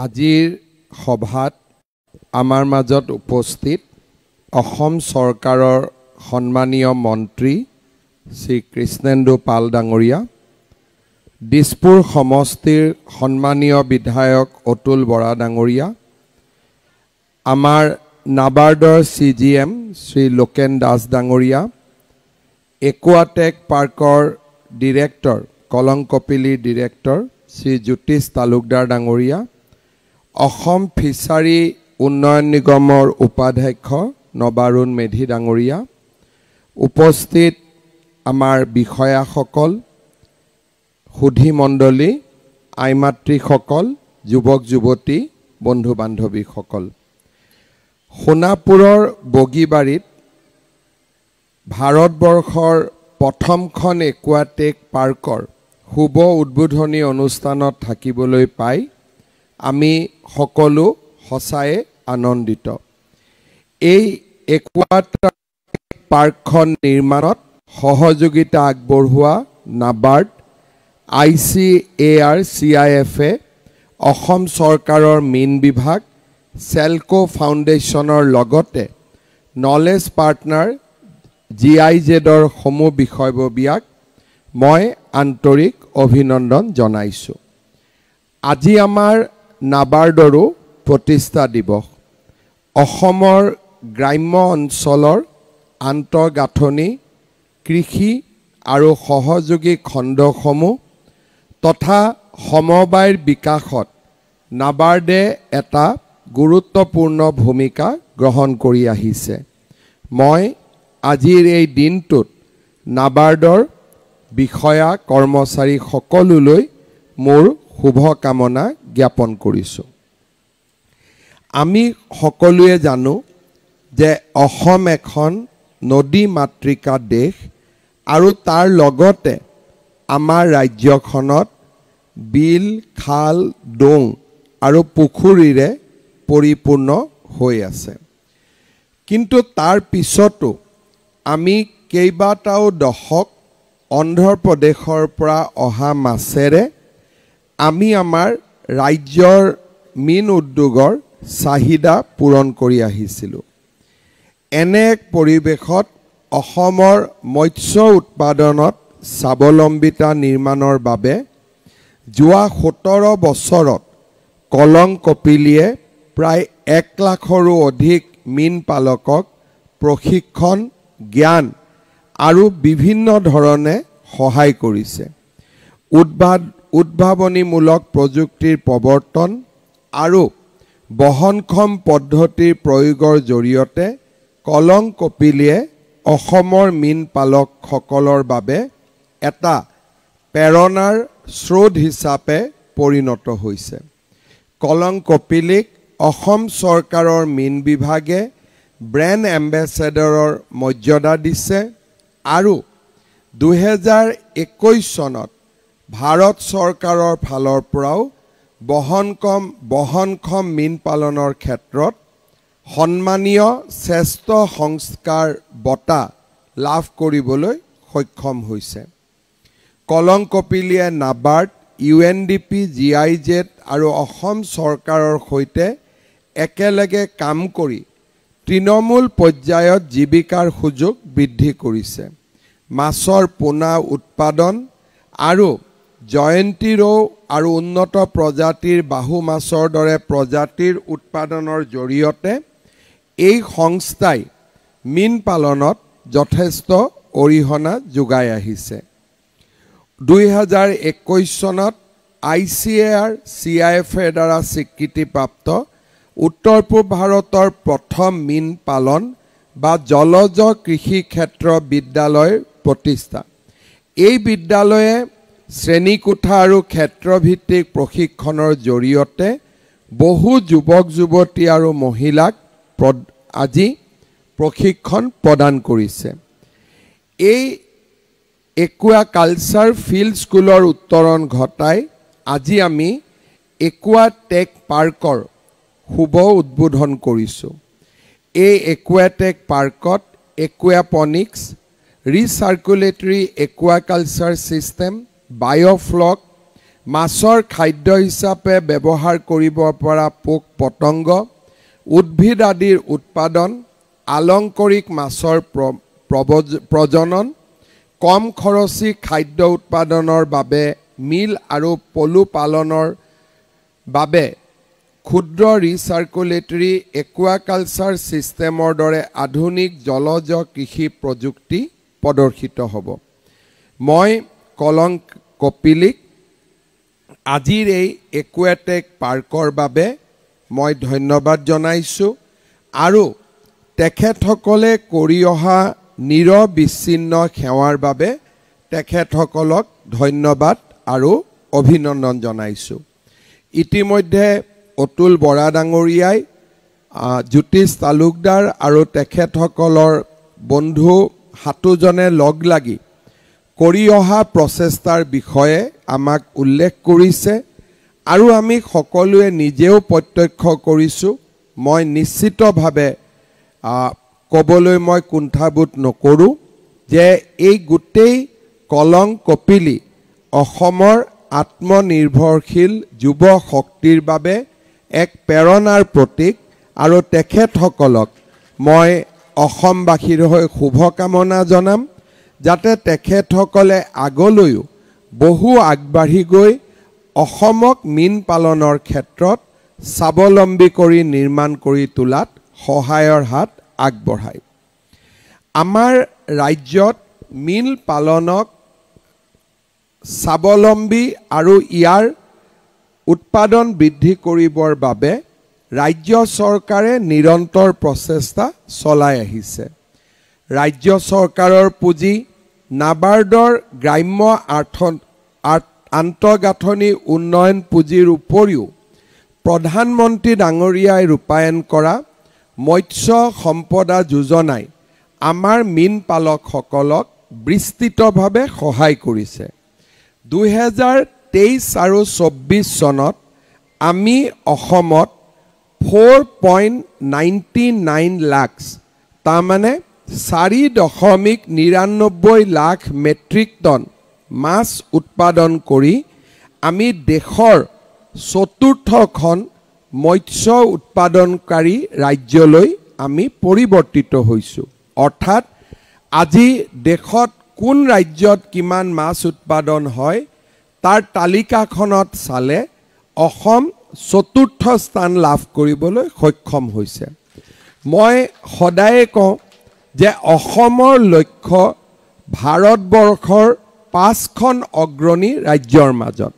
আজিৰ সভাত আমাৰ মাজত উপস্থিত অসম চৰকাৰৰ সন্মানীয় মন্ত্ৰী শ্ৰী কৃষ্ণেন্দু পাল ডাঙৰীয়া, দিছপুৰ সমষ্টিৰ সন্মানীয় বিধায়ক অতুল বৰা ডাঙৰীয়া, আমাৰ নাবাৰ্ডৰ CGM শ্ৰী লোকেন দাস ডাঙৰীয়া, একুৱাটেক পাৰ্কৰ ডিৰেক্টৰ কলংকপিলিৰ ডিৰেক্টৰ শ্ৰী জ্যোতিষ তালুকদাৰ ডাঙৰীয়া, অসম ফিচাৰী উন্নয়ন নিগমৰ উপাধ্যক্ষ নবাৰুণ মেধি ডাঙৰীয়া, উপস্থিত আমাৰ বিষয়াসকল, সুধী মণ্ডলী, আইমাতৃসকল, যুৱক যুৱতী, বন্ধু বান্ধৱীসকল, সোণাপুৰৰ বগীবাৰীত ভাৰতবৰ্ষৰ প্ৰথমখন একুৱাটেক পাৰ্কৰ শুভ উদ্বোধনী অনুষ্ঠানত থাকিবলৈ পাই আমি সকলো সঁচাই আনন্দিত। এই একুৱাটেক পাৰ্কখন নিৰ্মাণত সহযোগিতা আগবঢ়োৱা নাবাৰ্ড, ICAR CIF-এ, অসম চৰকাৰৰ মীন বিভাগ, চেলকো ফাউণ্ডেশ্যনৰ লগতে নলেজ পাৰ্টনাৰ GIZ-ৰ সমূহ বিষয়ববীয়াক মই আন্তৰিক অভিনন্দন জনাইছোঁ। আজি আমাৰ নাবাৰ্ডৰো প্ৰতিষ্ঠা দিৱস। অসমৰ গ্ৰাম্য অঞ্চলৰ আন্তঃগাঁথনি, কৃষি আৰু সহযোগী খণ্ডসমূহ তথা সমবায়ৰ বিকাশত নাবাৰ্ডে এটা গুৰুত্বপূৰ্ণ ভূমিকা গ্ৰহণ কৰি আহিছে। মই আজিৰ এই দিনটোত নাবাৰ্ডৰ বিষয়া কৰ্মচাৰী সকলোলৈ মোৰ শুভকামনা জ্ঞাপন কৰিছোঁ। আমি সকলোৱে জানো যে অসম এখন নদী মাতৃকা দেশ আৰু তাৰ লগতে আমাৰ ৰাজ্যখনত বিল, খাল, ডোং আৰু পুখুৰীৰে পৰিপূৰ্ণ হৈ আছে। কিন্তু তাৰ পিছতো আমি কেইবাটাও দশক অন্ধ্ৰ প্ৰদেশৰ পৰা অহা মাছেৰে আমি আমাৰ ৰাজ্যৰ মীন উদ্যোগৰ চাহিদা পূৰণ কৰি আহিছিলোঁ। এনে এক পৰিৱেশত অসমৰ মৎস্য উৎপাদনত স্বাৱলম্বিতা নিৰ্মাণৰ বাবে যোৱা 17 বছৰত কলংকপিলিয়ে প্ৰায় 1 লাখৰো অধিক মীন পালকক প্ৰশিক্ষণ, জ্ঞান আৰু বিভিন্ন ধৰণে সহায় কৰিছে। উদ্ভাৱনীমূলক প্ৰযুক্তিৰ প্ৰৱৰ্তন আৰু বহনক্ষম পদ্ধতিৰ প্ৰয়োগৰ জৰিয়তে কলংকপিলিয়ে অসমৰ মীন পালকসকলৰ বাবে এটা প্ৰেৰণাৰ স্ৰোত হিচাপে পৰিণত হৈছে। কলংকপিলিক অসম চৰকাৰৰ মীন বিভাগে ব্ৰেণ্ড এম্বেছেডৰৰ মৰ্যাদা দিছে আৰু 2021 চনত ভাৰত চৰকাৰৰ ফালৰ পৰাও বহনক্ষম মীন পালনৰ ক্ষেত্ৰত সন্মানীয় শ্ৰেষ্ঠ সংস্কাৰ বঁটা লাভ কৰিবলৈ সক্ষম হৈছে। কলংকপিলিয়ে নাবাৰ্ড, UNDP, GIZ আৰু অসম চৰকাৰৰ সৈতে একেলগে কাম কৰি তৃণমূল পৰ্যায়ত জীৱিকাৰ সুযোগ বৃদ্ধি কৰিছে। মাছৰ পোনা উৎপাদন আৰু জয়ন্তী ৰৌ আৰু উন্নত প্ৰজাতিৰ বাহু মাছৰ দৰে প্ৰজাতিৰ উৎপাদনৰ জৰিয়তে এই সংস্থাই মীন পালনত যথেষ্ট অৰিহণা যোগাই আহিছে। 2021 চনত ICAR CIF-ৰ দ্বাৰা স্বীকৃতিপ্ৰাপ্ত উত্তৰ পূব ভাৰতৰ প্ৰথম মীন পালন বা জলজ কৃষি ক্ষেত্ৰ বিদ্যালয়ৰ প্ৰতিষ্ঠা। এই বিদ্যালয়ে শ্ৰেণীকোঠা আৰু ক্ষেত্ৰভিত্তিক প্ৰশিক্ষণৰ জৰিয়তে বহু যুৱক যুৱতী আৰু মহিলাক আজি প্ৰশিক্ষণ প্ৰদান কৰিছে। এই একুৱাকালচাৰ ফিল্ড স্কুলৰ উত্তৰণ ঘটাই আজি আমি একুৱাটেক পাৰ্কৰ শুভ উদ্বোধন কৰিছোঁ। এই একুৱাটেক পাৰ্কত একুৱাপনিক্স, ৰিচাৰ্কুলেটৰী একুৱাকালচাৰ ছিষ্টেম, বায়োফ্লক, মাছৰ খাদ্য হিচাপে ব্যৱহাৰ কৰিব পৰা পোক পতংগ, উদ্ভিদ আদিৰ উৎপাদন, আলংকাৰিক মাছৰ প্ৰজনন, কম খৰচী খাদ্য উৎপাদনৰ বাবে মিল আৰু পলু পালনৰ বাবে ক্ষুদ্ৰ ৰিচাৰ্কুলেটৰী একুৱাকালচাৰ ছিষ্টেমৰ দৰে আধুনিক জলজ কৃষি প্ৰযুক্তি প্ৰদৰ্শিত হ'ব। মই কলংক কপিলিক আজিৰ এই একুৱেটেক পাৰ্কৰ বাবে মই ধন্যবাদ জনাইছোঁ আৰু তেখেতসকলে কৰি অহা নিৰবিচ্ছিন্ন সেৱাৰ বাবে তেখেতসকলক ধন্যবাদ আৰু অভিনন্দন জনাইছোঁ। ইতিমধ্যে অতুল বৰা ডাঙৰীয়াই জ্যোতিষ তালুকদাৰ আৰু তেখেতসকলৰ বন্ধু হাতুজনে লগ লাগি কৰি অহা প্ৰচেষ্টাৰ বিষয়ে আমাক উল্লেখ কৰিছে আৰু আমি সকলোৱে নিজেও প্ৰত্যক্ষ কৰিছোঁ। মই নিশ্চিতভাৱে ক'বলৈ মই কুণ্ঠাবোধ নকৰোঁ যে এই গোটেই কলংক কপিলি অসমৰ আত্মনিৰ্ভৰশীল যুৱ শক্তিৰ বাবে এক প্ৰেৰণাৰ প্ৰতীক আৰু তেখেতসকলক মই অসমবাসীৰ হৈ শুভকামনা জনাম যাতে তেখেতসকলে আগলৈও বহু আগবাঢ়ি গৈ অসমক মীন পালনৰ ক্ষেত্ৰত স্বাৱলম্বী কৰি নিৰ্মাণ কৰি তোলাত সহায়ৰ হাত আগবঢ়ায়। আমাৰ ৰাজ্যত মীন পালনক স্বাৱলম্বী আৰু ইয়াৰ উৎপাদন বৃদ্ধি কৰিবৰ বাবে ৰাজ্য চৰকাৰে নিৰন্তৰ প্ৰচেষ্টা চলাই আহিছে। ৰাজ্য চৰকাৰৰ পুঁজি, নাবাৰ্ডৰ গ্ৰাম্য আন্তঃগাঁথনি উন্নয়ন পুঁজিৰ উপৰিও প্ৰধানমন্ত্ৰী ডাঙৰীয়াই ৰূপায়ণ কৰা মৎস্য সম্পদা যোজনাই আমাৰ মীন পালকসকলক বিস্তৃতভাৱে সহায় কৰিছে। 2023 আৰু 24 চনত আমি অসমত 4.99 লাখ তাৰমানে 4.99 লাখ মেট্ৰিক টন মাছ উৎপাদন কৰি আমি দেশৰ চতুৰ্থখন মৎস্য উৎপাদনকাৰী ৰাজ্যলৈ আমি পৰিৱৰ্তিত হৈছোঁ। অৰ্থাৎ আজি দেশত কোন ৰাজ্যত কিমান মাছ উৎপাদন হয় তাৰ তালিকাখনত চালে অসম চতুৰ্থ স্থান লাভ কৰিবলৈ সক্ষম হৈছে। মই সদায়ে কওঁ যে অসমৰ লক্ষ্য ভাৰতবৰ্ষৰ 5খন অগ্ৰণী ৰাজ্যৰ মাজত।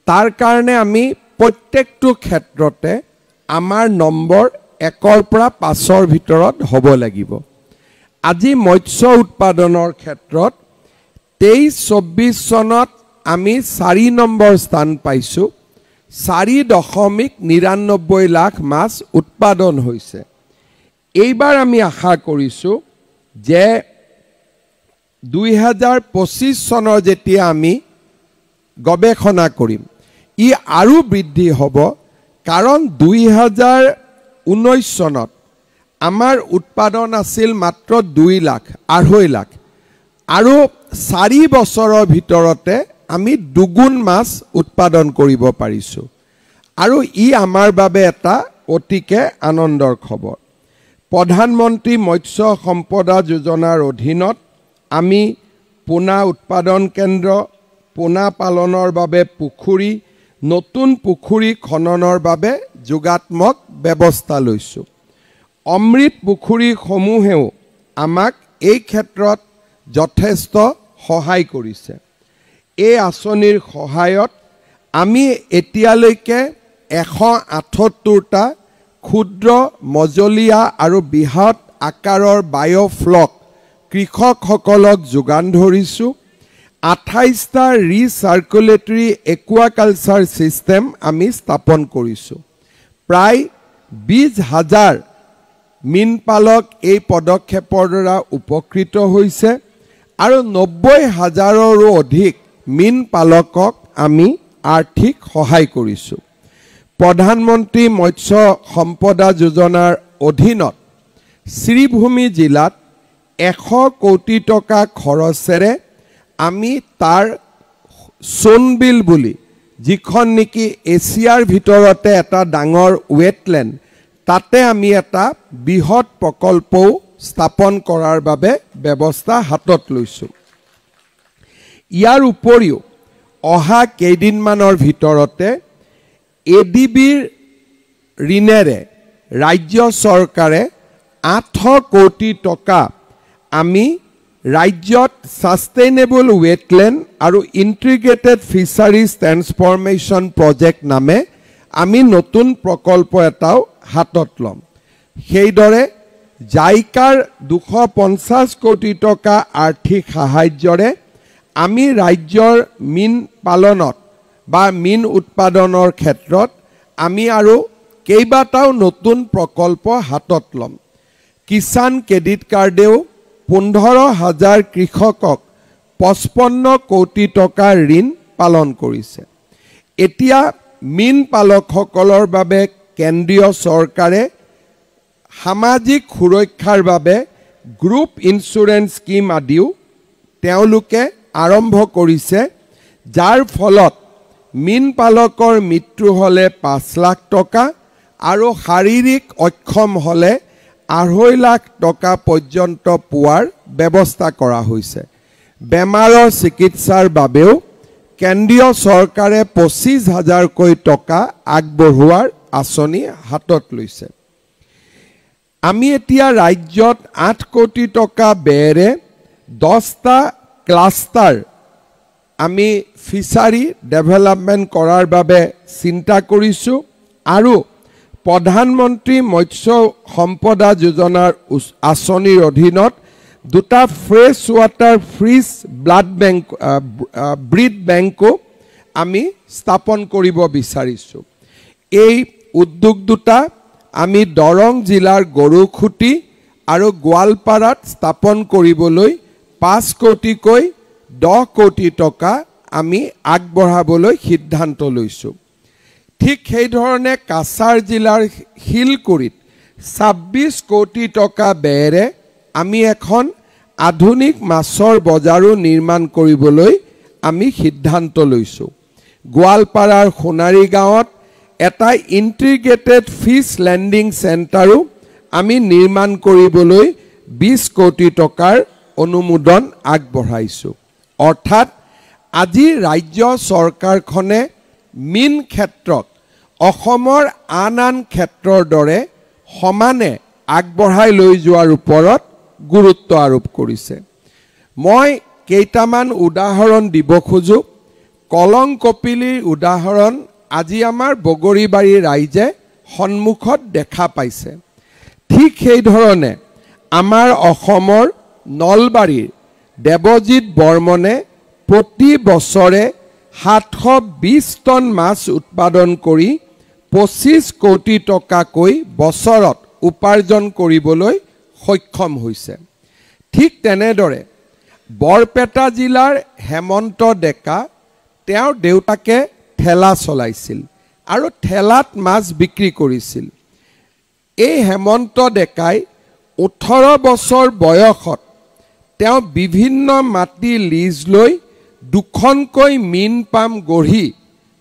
তাৰ কাৰণে আমি প্ৰত্যেকটো ক্ষেত্ৰতে আমাৰ নম্বৰ 1ৰ পৰা 5ৰ ভিতৰত হ'ব লাগিব। আজি মৎস্য উৎপাদনৰ ক্ষেত্ৰত 23-24 চনত আমি 4 নম্বৰ স্থান পাইছোঁ। 4.99 লাখ মাছ উৎপাদন হৈছে। এইবাৰ আমি আশা কৰিছোঁ যে 2025 চনৰ যেতিয়া আমি গৱেষণা কৰিম ই আৰু বৃদ্ধি হ'ব, কাৰণ 2019 চনত আমাৰ উৎপাদন আছিল মাত্ৰ 2 লাখ, 2.5 লাখ আৰু 4 বছৰৰ ভিতৰতে আমি দুগুণ মাছ উৎপাদন কৰিব পাৰিছোঁ আৰু ই আমাৰ বাবে এটা অতিকে আনন্দৰ খবৰ। প্ৰধানমন্ত্ৰী মৎস্য সম্পদা যোজনাৰ অধীনত আমি পোনা উৎপাদন কেন্দ্ৰ, পোনা পালনৰ বাবে পুখুৰী, নতুন পুখুৰী খননৰ বাবে যোগাত্মক ব্যৱস্থা লৈছোঁ। অমৃত পুখুৰীসমূহেও আমাক এই ক্ষেত্ৰত যথেষ্ট সহায় কৰিছে। এই আঁচনিৰ সহায়ত আমি এতিয়ালৈকে 178টা ক্ষুদ্ৰ, মজলীয়া আৰু বৃহৎ আকাৰৰ বায়'ফ্লক কৃষকসকলক যোগান ধৰিছোঁ। 28টা ৰিচাৰ্কুলেটৰী একুৱাকালচাৰ ছিষ্টেম আমি স্থাপন কৰিছোঁ। প্ৰায় 20,000 মীন পালক এই পদক্ষেপৰ দ্বাৰা উপকৃত হৈছে আৰু 90,000ৰো অধিক মীন পালকক আমি আৰ্থিক সহায় কৰিছোঁ। প্ৰধানমন্ত্ৰী মৎস্য সম্পদা যোজনাৰ অধীনত শ্ৰীভূমি জিলাত 100 কোটি টকা খৰচেৰে আমি তাৰ সোণবিল বুলি যিখন নেকি এছিয়াৰ ভিতৰতে এটা ডাঙৰ ৱেটলেণ্ড তাতে আমি এটা বৃহৎ প্ৰকল্পও স্থাপন কৰাৰ বাবে ব্যৱস্থা হাতত লৈছোঁ। ইয়াৰ উপৰিও অহা কেইদিনমানৰ ভিতৰতে এডিবিৰ ঋণেৰে ৰাজ্য চৰকাৰে 800 কোটি টকা আমি ৰাজ্যত সাষ্টেইনেবল ৱেটলেণ্ড আৰু ইণ্টিগ্ৰেটেড ফিচাৰিজ ট্ৰেন্সফৰ্মেশ্যন প্ৰজেক্ট নামে আমি নতুন প্ৰকল্প এটাও হাতত ল'ম। সেইদৰে জাইকাৰ 250 কোটি টকা আৰ্থিক সাহায্যৰে আমি ৰাজ্যৰ মীন পালনত বা মীন উৎপাদনৰ ক্ষেত্ৰত আমি আৰু কেইবাটাও নতুন প্ৰকল্প হাতত ল'ম। কিষাণ ক্ৰেডিট কাৰ্ডেও 15,000 কৃষকক 55 কোটি টকাৰ ঋণ পালন কৰিছে। এতিয়া মীন পালকসকলৰ বাবে কেন্দ্ৰীয় চৰকাৰে সামাজিক সুৰক্ষাৰ বাবে গ্ৰুপ ইঞ্চুৰেঞ্চ স্কিম আদিও তেওঁলোকে আৰম্ভ কৰিছে, যাৰ ফলত মীন পালকৰ মৃত্যু হ'লে 5 লাখ টকা আৰু শাৰীৰিক অক্ষম হ'লে 2.5 লাখ টকা পৰ্যন্ত পোৱাৰ ব্যৱস্থা কৰা হৈছে। বেমাৰৰ চিকিৎসাৰ বাবেও কেন্দ্ৰীয় চৰকাৰে 25,000 টকা আগবঢ়োৱাৰ আঁচনি হাতত লৈছে। আমি এতিয়া ৰাজ্যত 8 কোটি টকা ব্যয়েৰে 10টা ক্লাষ্টাৰ আমি ফিচাৰী ডেভেলপমেণ্ট কৰাৰ বাবে চিন্তা কৰিছোঁ আৰু প্ৰধানমন্ত্ৰী মৎস্য সম্পদা যোজনাৰ আঁচনিৰ অধীনত 2টা ফ্ৰেছ ৱাটাৰ ফ্ৰিজ ব্ৰিড বেংকো আমি স্থাপন কৰিব বিচাৰিছোঁ। এই উদ্যোগ 2টা আমি দৰং জিলাৰ গৰুখুটি আৰু গোৱালপাৰাত স্থাপন কৰিবলৈ 5 কোটিকৈ 10 কোটি টকা আমি আগবঢ়াবলৈ সিদ্ধান্ত লৈছোঁ। ঠিক সেইধৰণে কাছাৰ জিলাৰ শিলকুৰিত 26 কোটি টকা ব্যয়েৰে আমি এখন আধুনিক মাছৰ বজাৰো নিৰ্মাণ কৰিবলৈ আমি সিদ্ধান্ত লৈছোঁ। গোৱালপাৰাৰ সোণাৰী গাঁৱত এটা ইণ্টিগ্ৰেটেড ফিছ লেণ্ডিং চেণ্টাৰো আমি নিৰ্মাণ কৰিবলৈ 20 কোটি টকাৰ অনুমোদন আগবঢ়াইছোঁ। অৰ্থাৎ আজি ৰাজ্য চৰকাৰখনে মীন ক্ষেত্ৰত অসমৰ আন ক্ষেত্ৰৰ দৰে সমানে আগবঢ়াই লৈ যোৱাৰ ওপৰত গুৰুত্ব আৰোপ কৰিছে। মই কেইটামান উদাহৰণ দিব খোজোঁ। কলং কপিলীৰ উদাহৰণ আজি আমাৰ বগৰীবাৰী ৰাইজে সন্মুখত দেখা পাইছে। ঠিক সেইধৰণে আমাৰ অসমৰ নলবাৰীৰ দেৱজিৎ বৰ্মনে প্ৰতি বছৰে 720 টন মাছ উৎপাদন কৰি 25 কোটি টকাকৈ বছৰত উপাৰ্জন কৰিবলৈ সক্ষম হৈছে। ঠিক তেনেদৰে বৰপেটা জিলাৰ হেমন্ত ডেকা, তেওঁৰ দেউতাকে ঠেলা চলাইছিল আৰু ঠেলাত মাছ বিক্ৰী কৰিছিল। এই হেমন্ত ডেকাই 18 বছৰ বয়সত তেওঁ বিভিন্ন মাটি লিজ লৈ 2খনকৈ মীন পাম গঢ়ি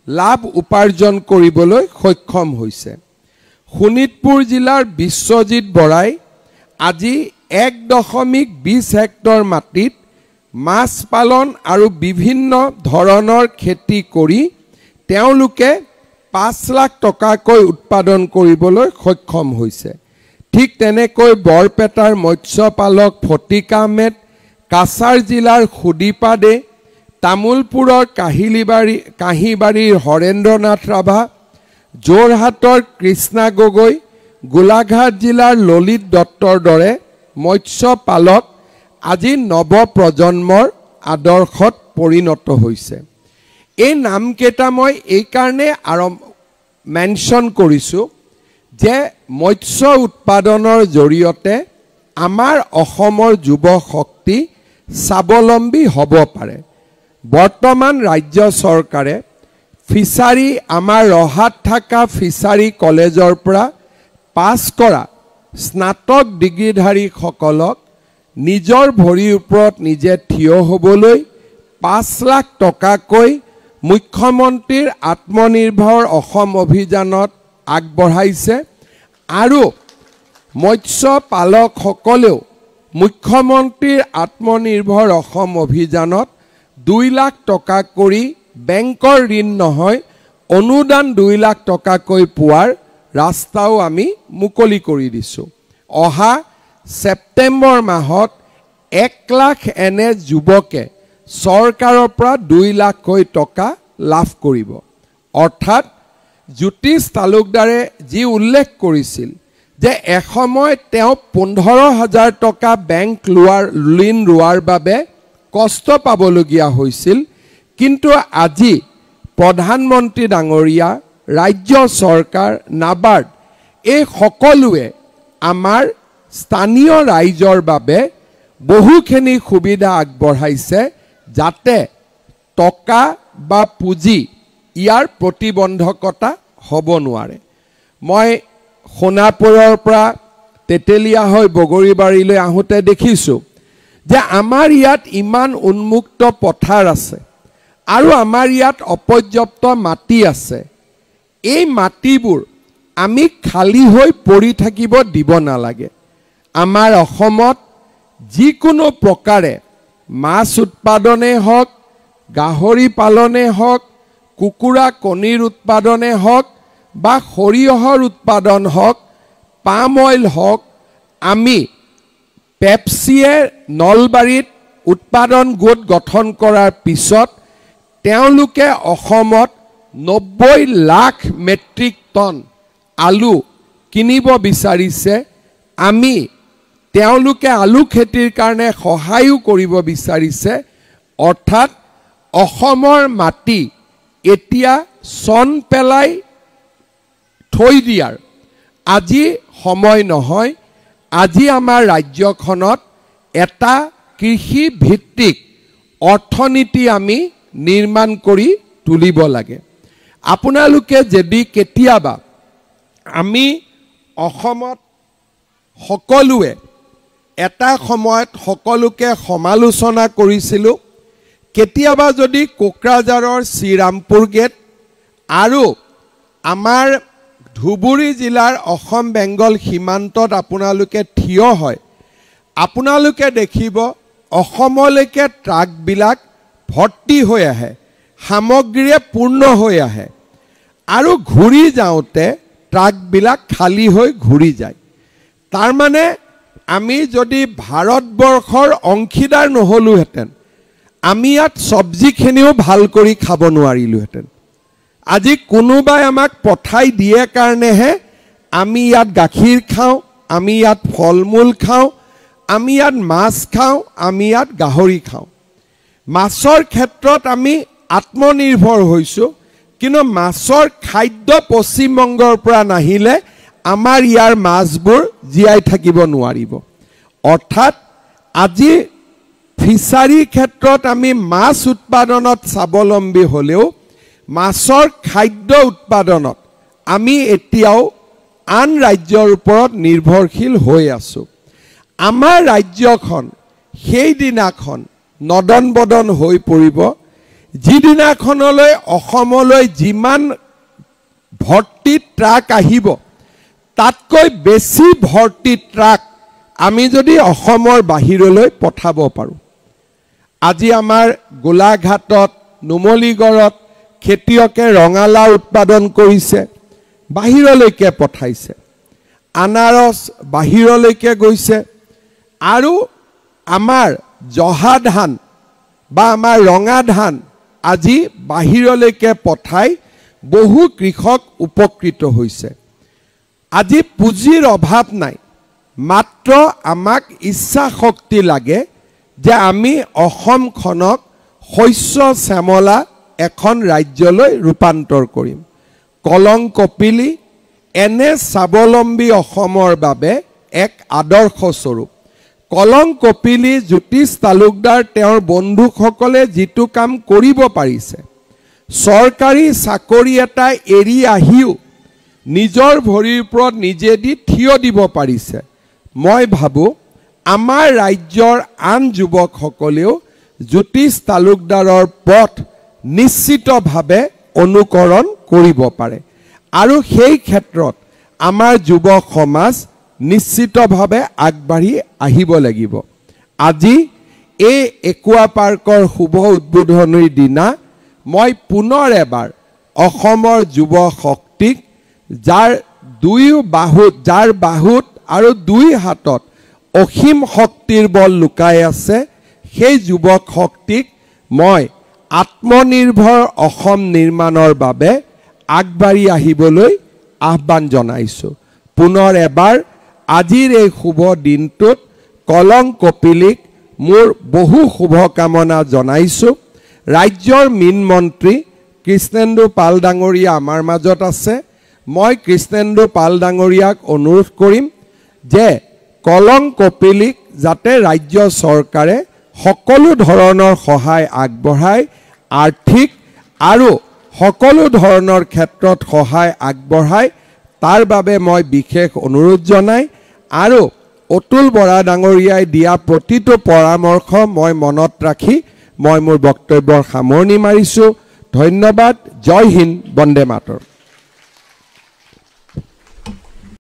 লাভ উপাৰ্জন কৰিবলৈ সক্ষম হৈছে। শোণিতপুৰ জিলাৰ বিশ্বজিৎ বৰাই আজি 1.20 হেক্টৰ মাটিত মাছ পালন আৰু বিভিন্ন ধৰণৰ খেতি কৰি তেওঁলোকে 5 লাখ টকাকৈ উৎপাদন কৰিবলৈ সক্ষম হৈছে। ঠিক তেনেকৈ বৰপেটাৰ মৎস্যপালক ফটিক আহমেদ, কাছাৰ জিলাৰ সুদীপা দে, তামোলপুৰৰ কাহিবাৰীৰ হৰেন্দ্ৰনাথ ৰাভা, যোৰহাটৰ কৃষ্ণা গগৈ, গোলাঘাট জিলাৰ ললিত দত্তৰ দৰে মৎস্যপালক আজি নৱপ্ৰজন্মৰ আদৰ্শত পৰিণত হৈছে। এই নামকেইটা মই এইকাৰণে মেনশ্যন কৰিছোঁ যে মৎস্য উৎপাদনৰ জৰিয়তে আমাৰ অসমৰ যুৱ শক্তি স্বাৱলম্বী হ'ব পাৰে। বৰ্তমান ৰাজ্য চৰকাৰে ফিচাৰী আমাৰ ৰহাত থকা ফিচাৰী কলেজৰ পৰা পাছ কৰা স্নাতক ডিগ্ৰীধাৰীসকলক নিজৰ ভৰিৰ ওপৰত নিজে থিয় হ'বলৈ 5 লাখ টকাকৈ মুখ্যমন্ত্ৰীৰ আত্মনিৰ্ভৰ অসম অভিযানত আগবঢ়াইছে আৰু মৎস্য পালকসকলেও মুখ্যমন্ত্ৰীৰ আত্মনিৰ্ভৰ অসম অভিযানত 2 লাখ টকা কৰি বেংকৰ ঋণ নহয় অনুদান 2 লাখ টকাকৈ পোৱাৰ ৰাস্তাও আমি মুকলি কৰি দিছোঁ। অহা সেপ্টেম্বৰ মাহত 1 লাখ এনে যুৱকে চৰকাৰৰ পৰা 2 লাখকৈ টকা লাভ কৰিব। অৰ্থাৎ জ্যোতিষ তালুকদাৰে যি উল্লেখ কৰিছিল যে এসময় তেওঁ 15,000 টকা বেংক ঋণ লোৱাৰ বাবে কষ্ট পাবলগীয়া হৈছিল, কিন্তু আজি প্ৰধানমন্ত্ৰী ডাঙৰীয়া, ৰাজ্য চৰকাৰ, নাবাৰ্ড এই সকলোৱে আমাৰ স্থানীয় ৰাইজৰ বাবে বহুখিনি সুবিধা আগবঢ়াইছে যাতে টকা বা পুঁজি ইয়াৰ প্ৰতিবন্ধকতা হ'ব নোৱাৰে। মই সোণাপুৰৰ পৰা তেতেলীয়া হৈ বগৰীবাৰীলৈ আহোঁতে দেখিছোঁ যে আমাৰ ইয়াত ইমান উন্মুক্ত পথাৰ আছে আৰু আমাৰ ইয়াত অপৰ্যাপ্ত মাটি আছে। এই মাটিবোৰ আমি খালী হৈ পৰি থাকিব দিব নালাগে। আমাৰ অসমত যিকোনো প্ৰকাৰে মাছ উৎপাদনে হওক, গাহৰি পালনে হওক, কুকুৰা কণীৰ উৎপাদনে হওক বা সৰিয়হৰ উৎপাদন হওক, পাম অইল হওক, আমি পেপচিয়ে নলবাৰীত উৎপাদন গোট গঠন কৰাৰ পিছত তেওঁলোকে অসমত 90 লাখ মেট্ৰিক টন আলু কিনিব বিচাৰিছে। আমি তেওঁলোকে আলু খেতিৰ কাৰণে সহায়ো কৰিব বিচাৰিছে। অৰ্থাৎ অসমৰ মাটি এতিয়া চন পেলাই থৈ দিয়াৰ আজি সময় নহয়। আজি আমাৰ ৰাজ্যখনত এটা কৃষি ভিত্তিক অৰ্থনীতি আমি নিৰ্মাণ কৰি তুলিব লাগে। আপোনালোকে যদি কেতিয়াবা আমি অসমত সকলোৱে এটা সময়ত সকলোকে সমালোচনা কৰিছিলোঁ, কেতিয়াবা যদি কোকৰাঝাৰৰ শ্ৰীৰামপুৰ গেট আৰু আমাৰ ধুবুৰী জিলাৰ অসম বেংগল সীমান্তত আপোনালোকে থিয় হয়, আপোনালোকে দেখিব অসমলৈকে ট্ৰাকবিলাক ভৰ্তি হৈ আহে, সামগ্ৰীৰে পূৰ্ণ হৈ আহে আৰু ঘূৰি যাওঁতে ট্ৰাকবিলাক খালী হৈ ঘূৰি যায়। তাৰমানে আমি যদি ভাৰতবৰ্ষৰ অংশীদাৰ নহ'লোহেঁতেন, আমি ইয়াত চব্জিখিনিও ভাল কৰি খাব নোৱাৰিলোহেঁতেন। আজি কোনোবাই আমাক পঠাই দিয়ে কাৰণেহে আমি ইয়াত গাখীৰ খাওঁ, আমি ইয়াত ফল মূল খাওঁ, আমি ইয়াত মাছ খাওঁ, আমি ইয়াত গাহৰি খাওঁ। মাছৰ ক্ষেত্ৰত আমি আত্মনিৰ্ভৰ হৈছোঁ, কিন্তু মাছৰ খাদ্য পশ্চিমবংগৰ পৰা নাহিলে আমাৰ ইয়াৰ মাছবোৰ জীয়াই থাকিব নোৱাৰিব। অৰ্থাৎ আজি ফিছাৰী ক্ষেত্ৰত আমি মাছ উৎপাদনত স্বাৱলম্বী হ'লেও মাছৰ খাদ্য উৎপাদনত আমি এতিয়াও আন ৰাজ্যৰ ওপৰত নিৰ্ভৰশীল হৈ আছোঁ। আমাৰ ৰাজ্যখন সেইদিনাখন নদন বদন হৈ পৰিব যিদিনাখনলৈ অসমলৈ যিমান ভৰ্তি ট্ৰাক আহিব তাতকৈ বেছি ভৰ্তি ট্ৰাক আমি যদি অসমৰ বাহিৰলৈ পঠাব পাৰোঁ। আজি আমাৰ গোলাঘাটত, নুমলীগড়ত খেতিয়কে ৰঙালাও উৎপাদন কৰিছে, বাহিৰলৈকে পঠাইছে। আনাৰস বাহিৰলৈকে গৈছে আৰু আমাৰ জহা ধান বা আমাৰ ৰঙা ধান আজি বাহিৰলৈকে পঠাই বহু কৃষক উপকৃত হৈছে। আজি পুঁজিৰ অভাৱ নাই, মাত্ৰ আমাক ইচ্ছা শক্তি লাগে যে আমি অসমখনক শস্য শ্যামলা এখন ৰাজ্যলৈ ৰূপান্তৰ কৰিম। কলং কপিলী এনে স্বাৱলম্বী অসমৰ বাবে এক আদৰ্শ স্বৰূপ। কলং কপিলী, জ্যোতিষ তালুকদাৰ, তেওঁৰ বন্ধুসকলে যিটো কাম কৰিব পাৰিছে, চৰকাৰী চাকৰি এটা এৰি আহিও নিজৰ ভৰিৰ ওপৰত নিজে দি থিয় দিব পাৰিছে। মই ভাবোঁ আমাৰ ৰাজ্যৰ আন যুৱকসকলেও জ্যোতিষ তালুকদাৰৰ পথ নিশ্চিতভাৱে অনুকৰণ কৰিব পাৰে আৰু সেই ক্ষেত্ৰত আমাৰ যুৱ সমাজ নিশ্চিতভাৱে আগবাঢ়ি আহিব লাগিব। আজি এই একুৱা পাৰ্কৰ শুভ উদ্বোধনীৰ দিনা মই পুনৰ এবাৰ অসমৰ যুৱ শক্তিক যাৰ বাহুত আৰু দুই হাতত অসীম শক্তিৰ বল লুকাই আছে সেই যুৱক শক্তিক মই আত্মনিৰ্ভৰ অসম নিৰ্মাণৰ বাবে আগবাঢ়ি আহিবলৈ আহ্বান জনাইছোঁ। পুনৰ এবাৰ আজিৰ এই শুভ দিনটোত কলং কপিলীক মোৰ বহু শুভকামনা জনাইছোঁ। ৰাজ্যৰ মীন মন্ত্ৰী কৃষ্ণেন্দু পাল ডাঙৰীয়া আমাৰ মাজত আছে। মই কৃষ্ণেন্দু পাল ডাঙৰীয়াক অনুৰোধ কৰিম যে কলং কপিলীক যাতে ৰাজ্য চৰকাৰে সকলো ধৰণৰ সহায় আগবঢ়ায়, আৰ্থিক আৰু সকলো ধৰণৰ ক্ষেত্ৰত সহায় আগবঢ়ায়, তাৰ বাবে মই বিশেষ অনুৰোধ জনাই আৰু অতুল বৰা ডাঙৰীয়াই দিয়া প্ৰতিটো পৰামৰ্শ মই মনত ৰাখি মই মোৰ বক্তব্যৰ সামৰণি মাৰিছোঁ। ধন্যবাদ। জয় হিন্দ, বন্দে মাতৰম।